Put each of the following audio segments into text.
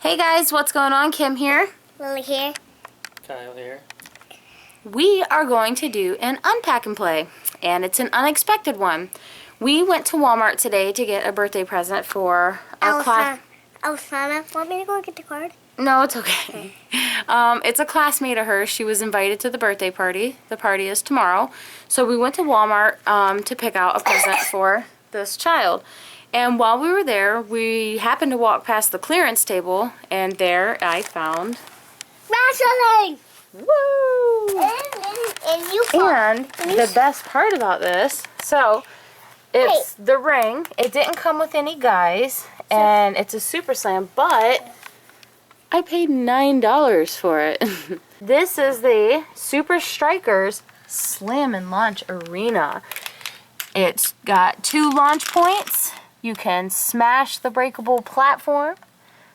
Hey guys, what's going on? Kim here. Lily here. Kyle here. We are going to do an unpack and play, and it's an unexpected one. We went to Walmart today to get a birthday present for our class. Elsa, want me to go get the card? No, it's okay. It's a classmate of hers. She was invited to the birthday party. The party is tomorrow. So we went to Walmart to pick out a present for this child. And while we were there, we happened to walk past the clearance table, and there I found wrestling! Woo! And you fought. And the best part about this, so it's the ring. It didn't come with any guys, and it's a Super Slam, but I paid $9 for it. This is the Super Strikers Slam and Launch Arena. It's got 2 launch points. You can smash the breakable platform,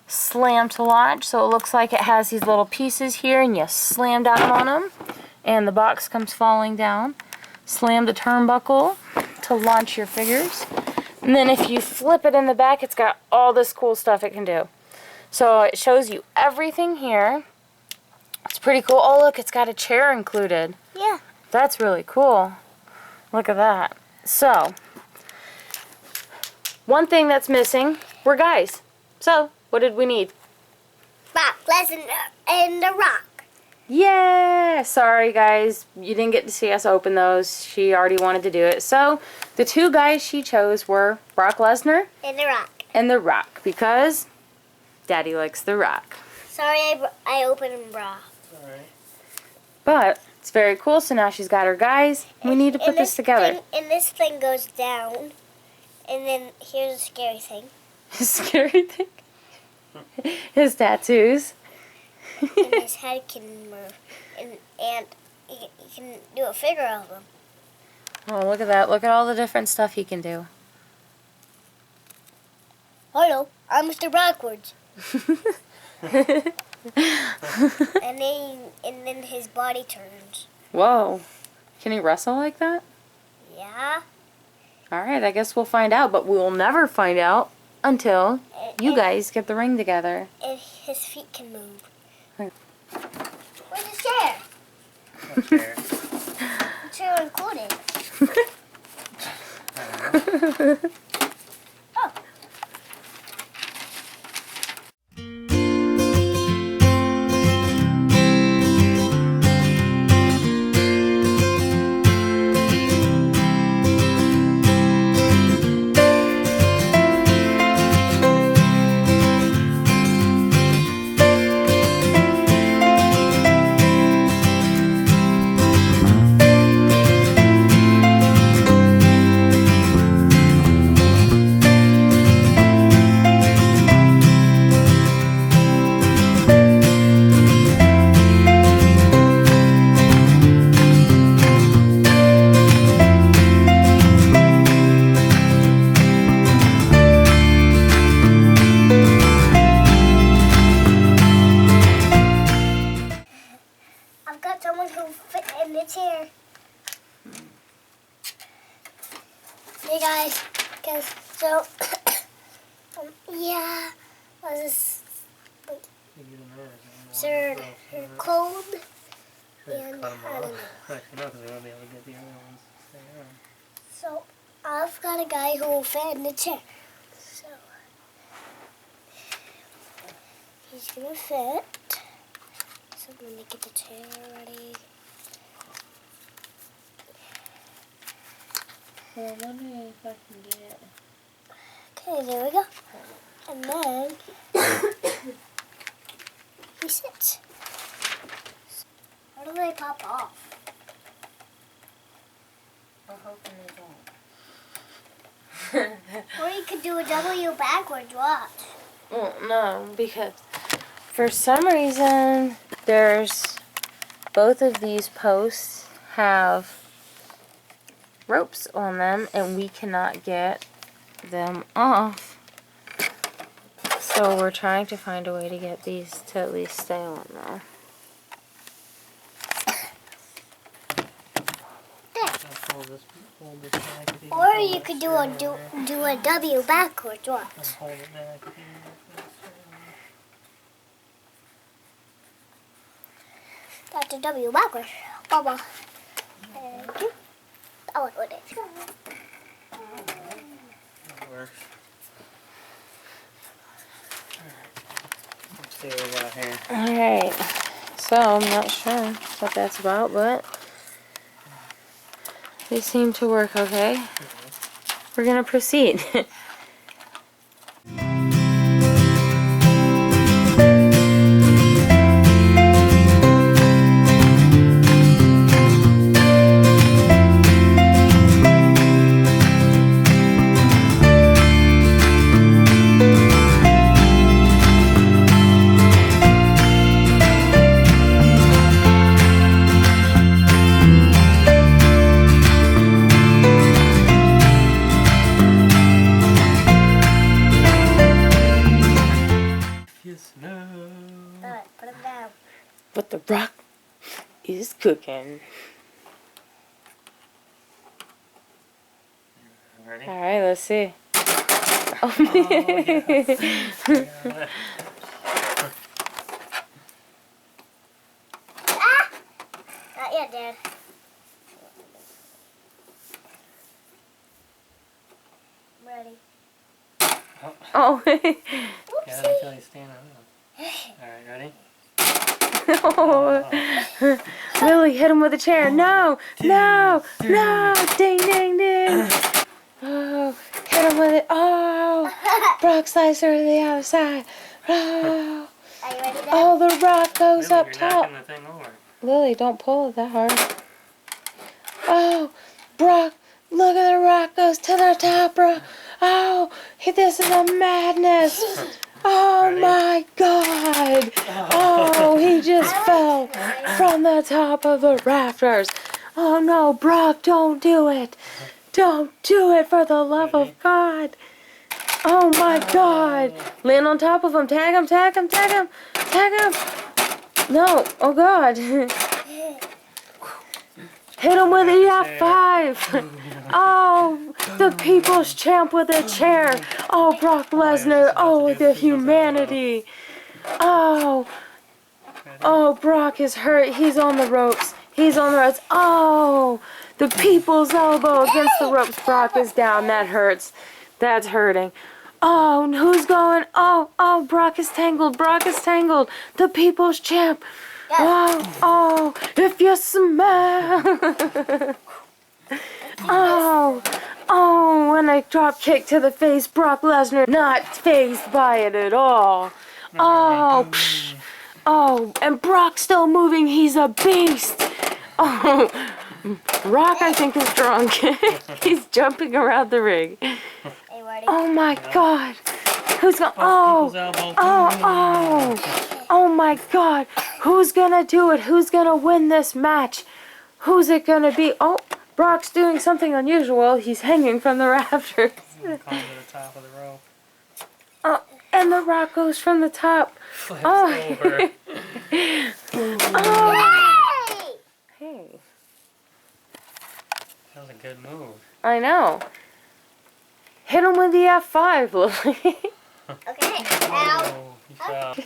slam to launch, so it looks like it has these little pieces here, and you slam down on them, and the box comes falling down. Slam the turnbuckle to launch your figures, and then if you flip it in the back, it's got all this cool stuff it can do. So it shows you everything here. It's pretty cool. Oh look, it's got a chair included. Yeah. That's really cool. Look at that. So one thing that's missing, we're guys. So, what did we need? Rock, lesson, and the rock. Yeah! Sorry guys, you didn't get to see us open those. She already wanted to do it. So, the 2 guys she chose were Brock Lesnar And the rock. and The Rock, because Daddy likes The Rock. Sorry I opened and bra. Alright. But, it's very cool, so now she's got her guys. We need to put this together. And this thing goes down. And then here's a scary thing. Scary thing. His tattoos. And his head can move. And he can do a figure of him. Oh, look at that. Look at all the different stuff he can do. Hello, I'm Mr. Backwards. and then his body turns. Whoa. Can he wrestle like that? Yeah. Alright, I guess we'll find out, but we will never find out until you guys get the ring together. And his feet can move. Okay. Where's the chair? What chair? The chair included. Oh. I've got someone who fit in the chair. Hey guys, so yeah, I was just sir, her cold, and I don't know. Actually, no, because we won't be able to get the other ones to stay on. So I've got a guy who will fit in the chair. So he's gonna fit. So I'm gonna get the chair ready. Well, let me if I can get... Okay, there we go. And then he sits. How do they pop off? I'm hoping they don't. Or you could do a W backwards, watch. Well, no, because for some reason there's both of these posts have ropes on them and we cannot get them off. So we're trying to find a way to get these to at least stay on there. Hold this back if you can Or hold you it could straight do a W backwards, watch. and hold it back if you can get it straight. Dr. W backwards. Bubble. Thank you. I want with it. That works. Let's see what we got here. Alright, so I'm not sure what that's about, but they seem to work okay. We're gonna proceed. Yes, no. Alright, put them down. But the rock is cooking. Ready? Alright, let's see. Oh, yes. Yeah. Ah! Not yet, Dad. I'm ready. Oh. Got it until you stand up. Alright, ready? Oh. Lily, hit him with a chair. No, no, no. Ding, ding, ding. Oh, hit him with it. Oh, Brock slicer to the other side. Oh, Are you ready, Dad? oh, the rock goes Lily, up you're top. knocking the thing over. Lily, don't pull it that hard. Oh, Brock, look at the rock goes to the top, bro. Oh, this is a madness. Oh Ready? my God. Oh, he just fell from the top of the rafters. Oh no, Brock, don't do it. Don't do it for the love Ready? of God. Oh my God. Land on top of him. Tag him, tag him, tag him, tag him. No, oh God. Hit him with the F5. Oh, the people's champ with a chair. Oh, Brock Lesnar. Oh, the humanity. Oh, oh, Brock is hurt. He's on the ropes. He's on the ropes. Oh, the people's elbow against the ropes. Brock is down. That hurts. That's hurting. Oh, and who's going? Oh, oh, Brock is tangled. Brock is tangled. The people's champ. Oh, oh, if you smell. Oh, oh, and a drop kick to the face. Brock Lesnar not phased by it at all. Oh, psh, oh, and Brock's still moving. He's a beast. Oh, Rock, I think, is drunk. He's jumping around the ring. Are you ready? Oh my God. Who's going? People's Oh, elbow. oh. Oh my God. Who's gonna do it? Who's gonna win this match? Who's it gonna be? Oh, Brock's doing something unusual. He's hanging from the rafters. Climb to the top of the rope. Oh, and the Rock goes from the top. Flips Oh. over. Oh. Hey! Hey, That was a good move. I know. Hit him with the F5, Lily. Okay, now. Oh, he fell.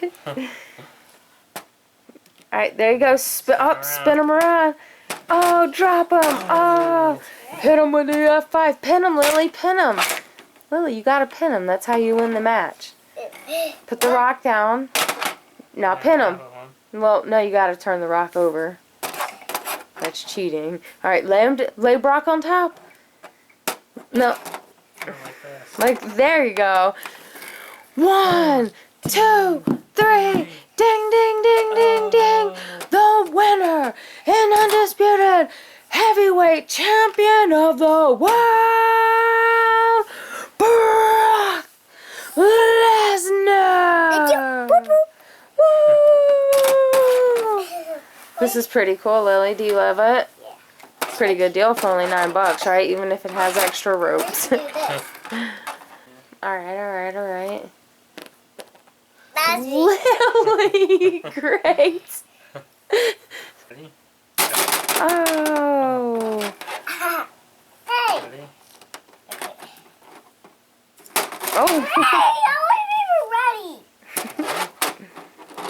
Alright, there you go. Spin him around. Oh, drop him. Oh, hit him with the F5. Pin him, Lily. Pin him. Lily, you gotta pin him. That's how you win the match. Put the Rock down. Now pin him. Well, no, you gotta turn the Rock over. That's cheating. Alright, lay Brock on top. No, Like this. like, there you go. 1, 2, 3. Ding, ding, ding, ding, ding. The winner and undisputed heavyweight champion of the world, Brock Lesnar. Woo! This is pretty cool, Lily. Do you love it? Yeah. Pretty good deal for only $9, right? Even if it has extra ropes. Do this. Alright. That's me. Lily, great. Ready? Oh. Hey! Ready? Oh. Hey! I wasn't even ready!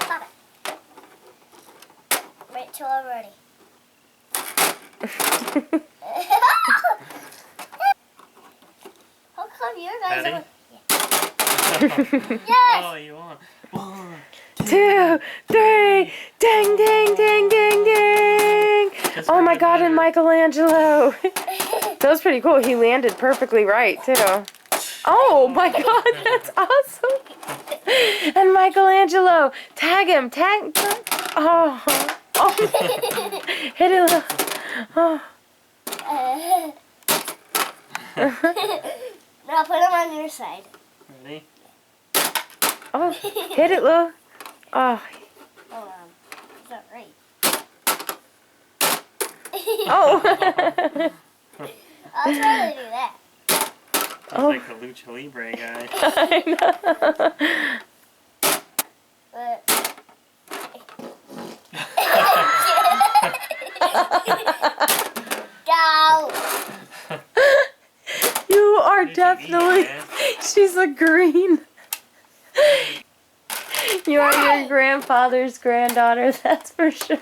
Stop it. Wait. Two already. How come your guys Ready? are... Yes! Oh, you won. 1, 2, 3. Ding, ding, ding, ding, ding. Just Oh for my good God, and measure. Michelangelo. That was pretty cool. He landed perfectly right, too. Oh my God, that's awesome. And Michelangelo. Tag him. Tag. Oh. Oh. Hit it. Oh. Now put him on your side. Ready? Oh. Hit it, Lil. Oh. Hold on. Is that right? Oh. I'll try to do that. That's Oh. like the Lucha Libre guy. I know. But... Go! You are Did you definitely. eat, man? She's a green. You are your grandfather's granddaughter, that's for sure.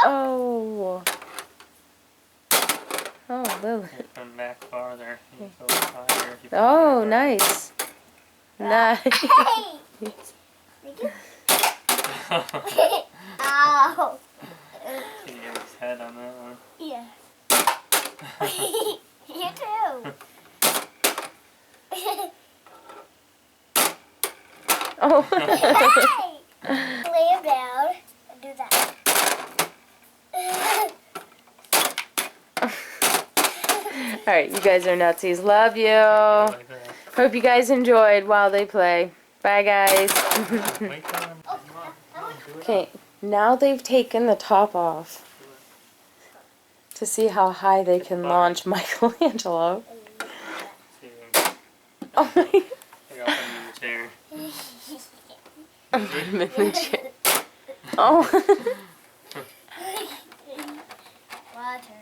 Oh. Oh, Lily. You come back farther. You go higher if you put Oh, it back nice. Nice. Hey! Ow! Can you get his head on that one? Yeah. You too. Oh. Hey! Lay him down and do that. Alright, you guys are nutsies. Love you. Like that. Hope you guys enjoyed while they play. Bye, guys. Wait for him. Oh, Come on. Do it. Okay, now they've taken the top off to see how high they can launch Michelangelo. See, Oh my. here, I'll put him in the chair. I'm put him in the chair. Oh. Water.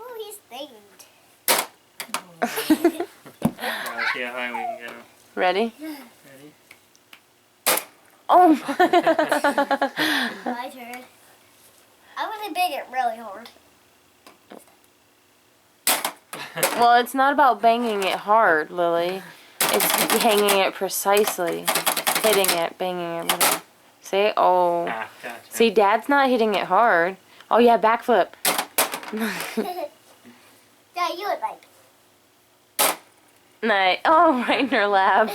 Oh, he's themed. Let's see how high we can go. Ready? Ready? Oh My turn. I'm gonna bang it really hard. Well, it's not about banging it hard, Lily. It's hanging it precisely. Hitting it, banging it. Whatever. See? Oh. Ah, gotcha. See, Dad's not hitting it hard. Oh, yeah, backflip. Yeah, you would like. Nice. Oh, right in her lap.